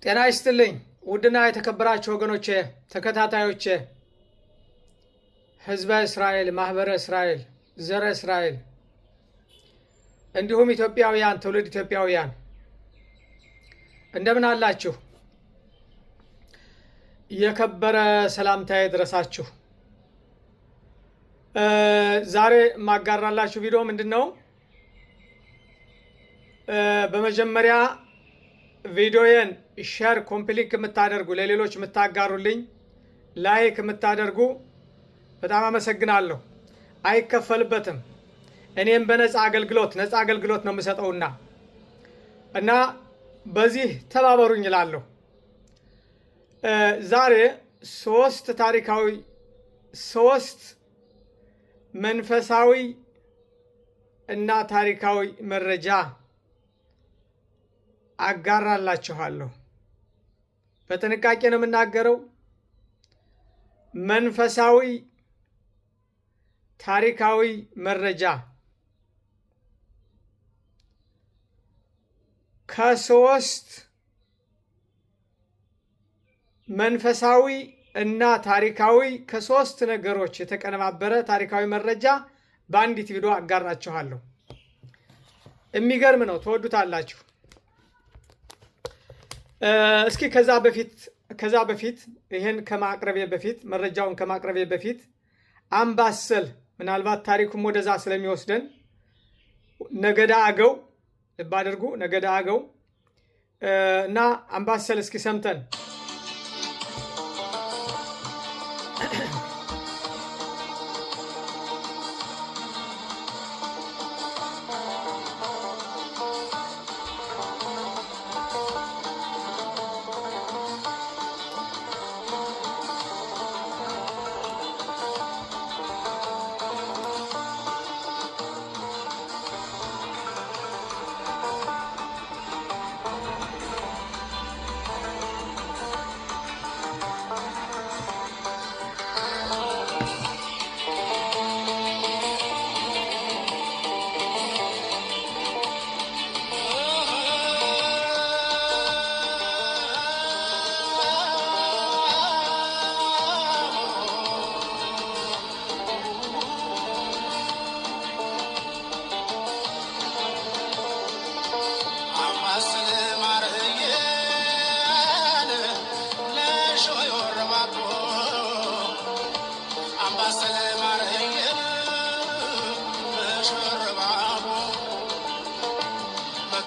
ጤና ይስጥልኝ ውድና የተከበራችሁ ወገኖቼ ተከታታዮቼ ህዝበ እስራኤል ማህበረ እስራኤል ዘረ እስራኤል እንዲሁም ኢትዮጵያውያን ትውልድ ኢትዮጵያውያን እንደምን አላችሁ? የከበረ ሰላምታዬ ይድረሳችሁ። ዛሬ ማጋራላችሁ ቪዲዮ ምንድነው? በመጀመሪያ ቪዲዮዬን ሼር ኮምፕሊት የምታደርጉ ለሌሎች የምታጋሩልኝ ላይክ የምታደርጉ በጣም አመሰግናለሁ። አይከፈልበትም። እኔም በነፃ አገልግሎት ነው የምሰጠውና እና በዚህ ተባበሩኝ እላለሁ። ዛሬ ሶስት መንፈሳዊ እና ታሪካዊ መረጃ አጋራላችኋለሁ። በጥንቃቄ ነው የምናገረው። መንፈሳዊ ታሪካዊ መረጃ ከሶስት መንፈሳዊ እና ታሪካዊ ከሶስት ነገሮች የተቀነባበረ ታሪካዊ መረጃ በአንዲት ቪዲዮ አጋራችኋለሁ። የሚገርም ነው፣ ትወዱታላችሁ። እስኪ ከዛ በፊት ይሄን ከማቅረቤ በፊት መረጃውን ከማቅረቤ በፊት አምባሰል ምናልባት ታሪኩም ወደዛ ስለሚወስደን ነገደ አገው ልብ አድርጉ። ነገደ አገው እና አምባሰል እስኪ ሰምተን